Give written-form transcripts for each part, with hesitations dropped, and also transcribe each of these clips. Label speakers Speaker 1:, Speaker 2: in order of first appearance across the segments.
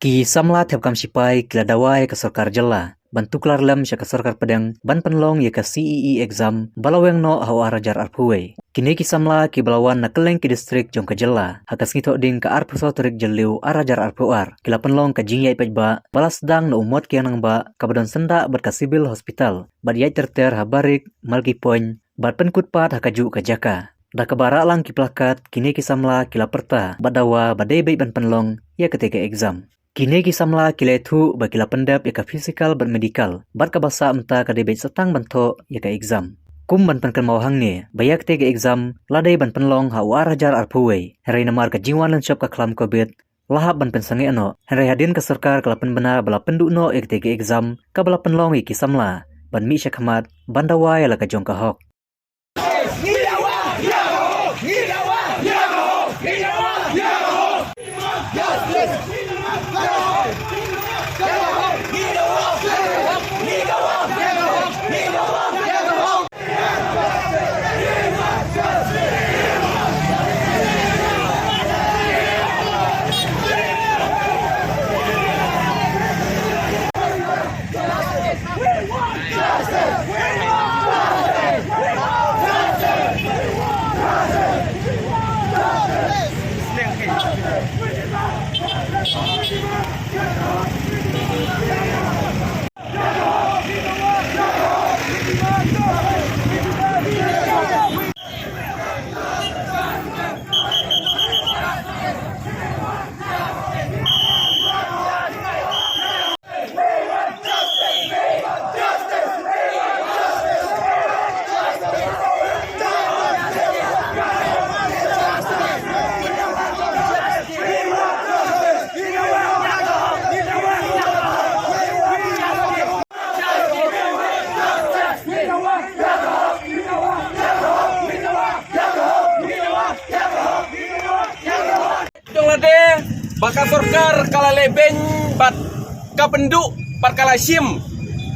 Speaker 1: Ki samla thiap kam sipai kila dawai ke sarkar jela. Bantu kelar lem sya ke sarkar pedang ban penlong ya ke CEE exam balaweng no hawa rajar arpuwe. Kini ki samla ki balawan na keleng ki distrik jong ke jela. Hakas ngitok ding ke arpuso terik jeliu arajar arpuar. Kila penlong ke jingya ipaj ba balas sedang na umot ki anang ba kabadon senda bat ka sibil hospital. Bat yai terter habarik malki poin bat penkut pat hakaju ke jaka. Dah kebara lang ki plakat kini ki samla kila perta badawa badai baik ban penlong ya ketiga exam. Kini ki samla kila itu bakila pendap ya ka fisikal ban medikal bat ka basa emta ka debet setang banto ya ka exam. Kum ban penkan mawahang ni bayak tega exam ladai ban penlong ha warajar arpuwe. Herai namar ka jiwan lan shop ka klam covid lahap ban pensange ano. Herai hadin ka sarkar kala penbenar bala penduk no ya tega exam ka bala penlong ki samla ban mi syakhamat bandawa ya la ka jong ka hok.
Speaker 2: Baka sarkar kala leben bat kapenduk bat kala sim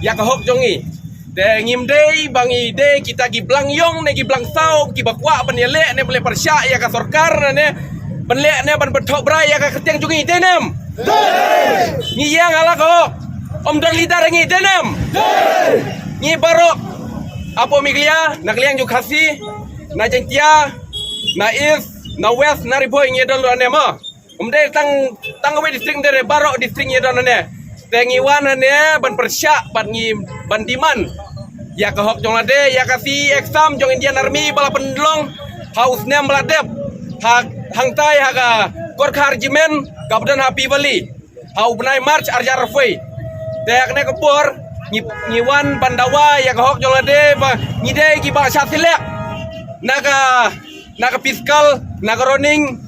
Speaker 2: ya ka hok jongi de ngimdei bangi de kita gi blang yong ne gi blang sau gi bakwa ban yele ne boleh persya ya ka sarkar ne ban le ne ban betok brai ya ka keteng jongi denem ni yang ala ko om dan lidar ngi denem ni barok apo miglia na kliang ju khasi na jengtia na is na west na riboy ngi don ane ma umde tang we distrik dere barok distrik ye don ne tengi wan ne ban persya ban ngi ban diman ya ka hok jong lade ya ka si exam jong Indian Army bala pendlong haus ne meladep hang tai ha ka Gorkha Regiment kabdan happy valley hau benai march arjar foi tek ne kepor ngi wan bandawa ya ka hok jong lade ba ngi de ki ba sat silek naga fiskal naga running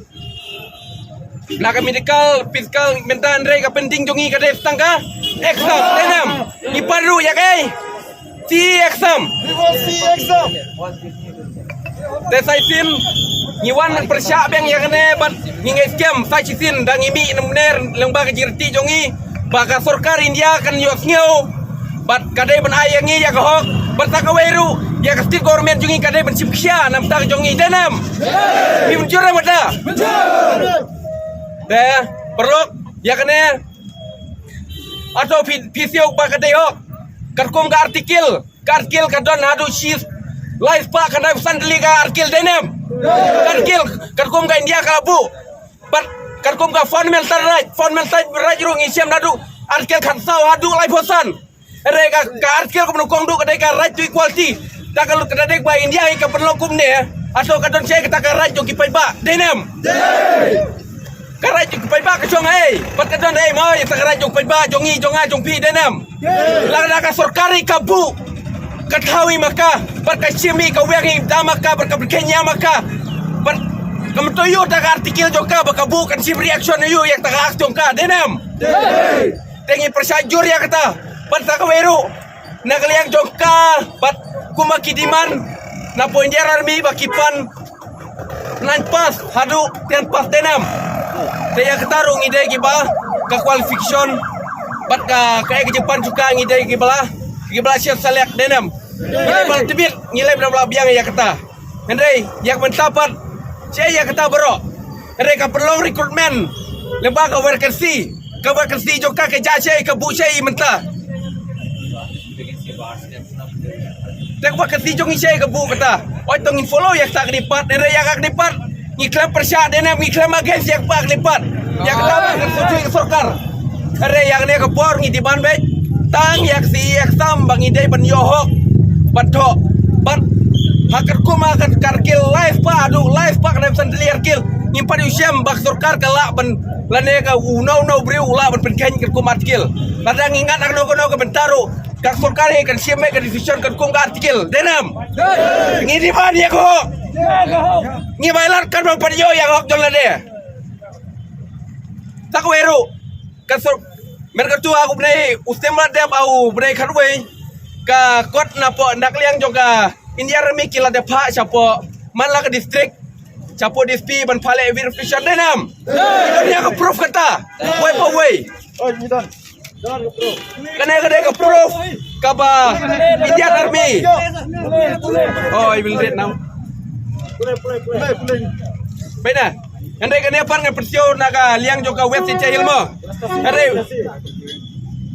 Speaker 2: naga medical fiskal mentan re ka penting jongi ka des tangka exam tenam iparu ya kai si exam desaitin ngiwan persya beng ya kene bat ngingai scam sai chisin dang imi nemner lembaga jirti jongi baka sarkar India kan yok ngeu bat kadai ban ayangi ya ka hok bat ka weru ya ka state government jongi kadai ban simkhya nam ta jongi tenam mi menjura mata deh perlu ya kene atau visio pak kadayok karkum ka artikel kadon hadu shis live pak kadai sandli ka artikel denem artikel karkum ka India ka bu but karkum ka fundamental right rung isiam hadu artikel khansau hadu live hosan re ka artikel ko menukong du kadai ka right to equality ta kalau kadai ba India ka penlokum ne atau kadon saya kita ka right to kipai ba denem karai juk pai ba ka chong ai pat ka don ai moi sa karai juk pai ba jongi jonga jongpi denam la ka sarkari ka bu ka thawi maka pat ka chimi ka wengi damaka pat ka Kenya maka pat ka mtoyo ta ka artikel joka ba ka bu kan sim reaction yu yak ta ka action ka denam tengi persajur ya kata pat ta ka weru na kaliang joka pat kumaki diman na Indian Army bakipan nan pas hadu ten pas denam saya ketarung ide giba ke qualification bat ka ke Jepang juga ide gibala siap salak denem gibala tebit ngilai bla biang ya kata Henry yang mendapat saya ya kata bro mereka perlu rekrutmen lembaga vacancy Kaba kasi jo ka ke jache ka bu chei mentah. Tak ba kasi jo ngi chei ka bu kata. Oi tong follow yak tak dipat ere yak dipat. Ngiklam persya dene ngiklam agens yak pak dipat. Yak lama ke sorkar. Ere yak ne ka por ngi diban be. Tang yak si yak sam bang ide ban yohok. Patok. Pat hakat kuma hakat karkil live pa adu live pa kana sandali arkil. Nyimpan usiam bak sorkar kala ban lane ka unau briu la ban penken kat kuma arkil. Ladang ingat ak no ka bentaru. Kak sorkar he kan siame ka decision kan kum ka artikel. Denam. Ngidi ban yak ho. Ngi bailar kan bang padyo yak hok jol lade. Takweru. Kan sor mereka tu aku bnei ustemla deb au bnei kharwei. Ka kot na po nak liang juga India Army kila de pha chapo manla ka district chapo DSP ban phale verification denam dia ka proof kata way pa way
Speaker 3: Oh, ni dan.
Speaker 2: kana ka proof ka ba Indian Army oh I will read now
Speaker 3: Boleh.
Speaker 2: bena andai kana pan ngan persio naga liang juga web si ilmu andai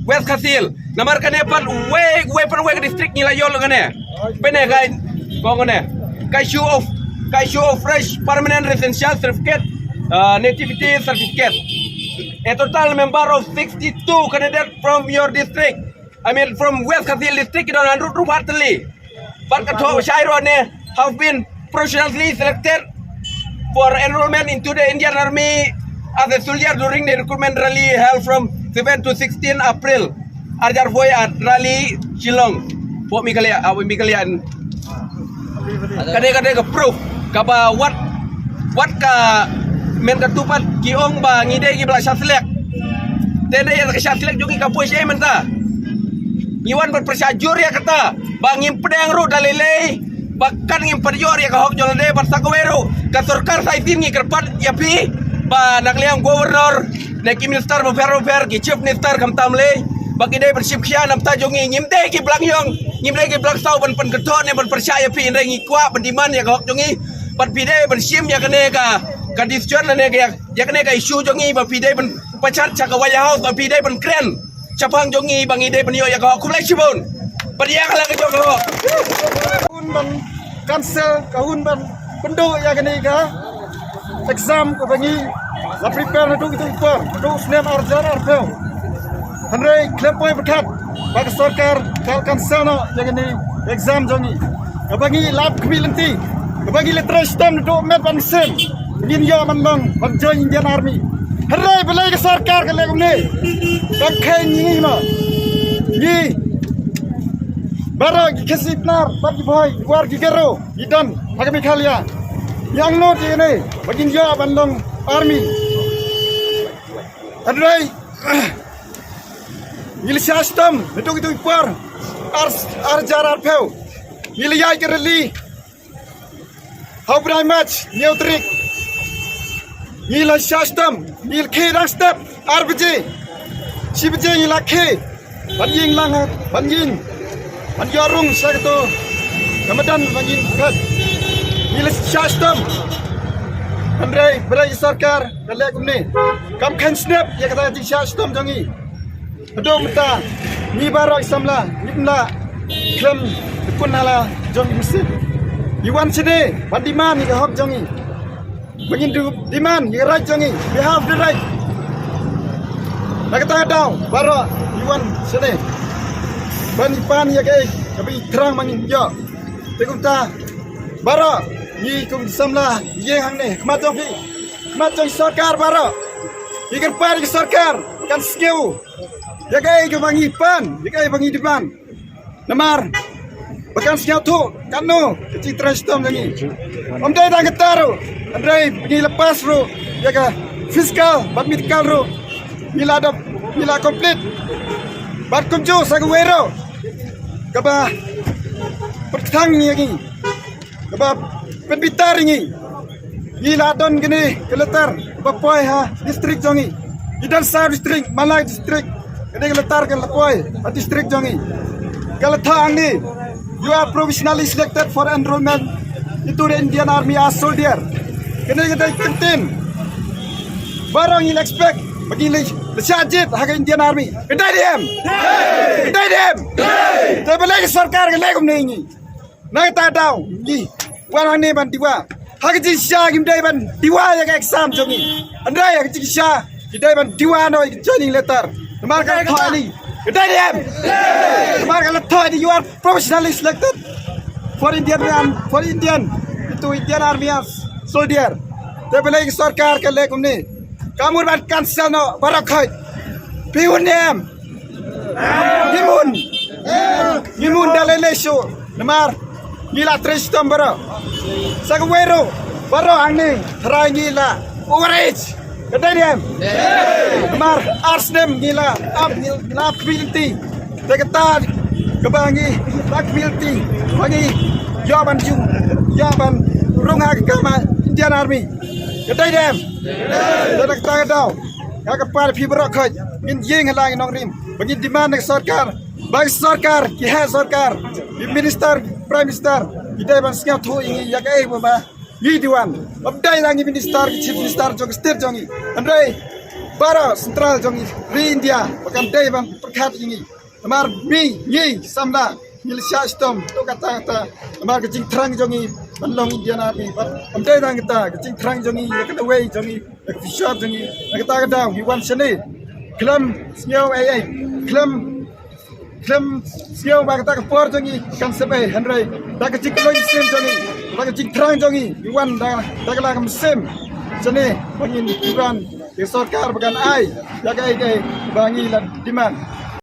Speaker 2: West Kasil, namar kane pan way pan way district nila yol kane. Pene guys, kong kane. Kai show of fresh permanent residential certificate, nativity certificate. A total member of 62 candidate from your district. I mean from West Kasil district don andru rubatli. Pan katho shairo ne have been professionally selected for enrollment into the Indian Army as a soldier during the recruitment rally held from 7 to 16 April. Arjar boy at rally Shillong. Po mi kalian. Kade ka proof kaba what ka men katupat kiong ba ngide gi bla syatlek. Tede ya syatlek jogi ka push menta. Iwan berpersajur ya kata. Bang impedang ru dalilei. Bahkan ngimperjor ya ka hok jolade barsakweru. Ka sorkar saitin ngi kerpat ya pi. Ba nakliang gubernur neki minister befer ki chief minister kam tamle bagi dai bersip khian am ta jongi ngimde ki blang yong ngimde ki blang sau ban pen keton ne ban percaya pi ndai ngi kwa ban diman ya hok jongi pat pi dai ban sim ya kene ka decision ne ya kene ka issue jongi ba pi dai ban pacat chaka waya house ba pi dai ban kren chapang jongi bangi dai ban yo ya hok kumlai sibun pat ya kala ke jong hok
Speaker 3: Kahun ban cancel, kahun ban penduk ya kini ka. Exam ko bangi la prepare na itu upar. Tu snem arjar arpeu. Henry klepoi berkat. Bagi sorkar kal cancel no ya kini exam jongi. Bangi lab kemilanti. Bangi literacy stem tu met ban sem. Ngin yo man long ban join Indian Army. Henry belai ke sorkar ke legum ni. Kan khen ngi ma. Ni Bara kasi pnar bagi boy war gigero idan agami khalia yang no di ini bagin yo bandong army adrai il system itu par arjar arpeu il yai kerli how very much neutrik il system il khirang step rbj sibj il lakhe banjing lang banjing An yarung sa ito Ramadan bangin kat Ilis system Andrei berai sarkar Kalai kumni Kam khan snap Ya kata di system jangi Aduh mata Ni barok samla Nikna Klam Kun hala Jangi mesin Iwan sini Pandiman Ika hok jangi Bangin du Diman Ika right jangi We have the right Nakata daw Barok Iwan sini Bani pan ya kai kabi terang mangin yo tekum ta bara ni kum samla ye hang ne kmatong sarkar bara ikir par ki sarkar kan skill ya kai ke bangi pan ya kai bangi depan namar bakan skill tu kan no citra stom ngi om dai dang taru andai ni lepas ro ya ka fiskal bat medical ro bila komplit bat kumju sagwero kaba pertang ni lagi kaba penbitar ni ila don gini keletar bapoi ha distrik jongi idan sa distrik malai distrik kene keletar ke lapoi distrik jongi kaletang ni you are provisionally selected for enrollment into the Indian Army as soldier kene kita kentin barang il expect bagi Syajid hak Indian Army. Kedai dem. Kedai dem. Tapi lagi sarkar ke lagi ni. Nak tak tahu. Ni orang ni ban tiwa. Hak ji sya kim dai ban tiwa ya exam jongi. Andai hak ji sya kedai ban tiwa no joining letter. Mar ka thoi ni. Kedai dem. Mar ka thoi ni you are professionally selected for Indian itu Indian Army soldier. Tapi lagi sarkar ke lagi ni. Kamu ban cancel no barakhai. Piun nem. Mimun dalelesu. Namar gila tristom baro. Sagwero baro angni trai gila. Overage. Kedai nem. Namar arsnem gila. Ab gila pilti. Teketan kebangi lak pilti. Bangi jawaban jung. Jawaban runga kama Indian Army. Kedai dem. Dah tak tahu. Ya kepada pihak keraj, min yeng halang nong rim. Bagi demand nak sarkar, bagi sarkar, kiha sarkar, minister, prime minister, kita ban sekian tu ini ya kaya mama, ni diwan. Abdai lagi minister, chief minister jong state jongi, andai bara central jongi, re India, bahkan dai ban perkat ini. Amar mi ye samla, milisya sistem, tu kata, amar kecing terang jongi, banlong Indian Army, abdai lagi kita, kecing terang jongi, ya kena way jongi. Fisher jengi kata kata hiwan seni kelam siau kelam siau kata kepor jengi kan sepe handrai dak cik loin sim jengi dak cik terang jengi hiwan dak kala mesim seni bangin hiwan di sarkar bagan ai dak ai bangi lan diman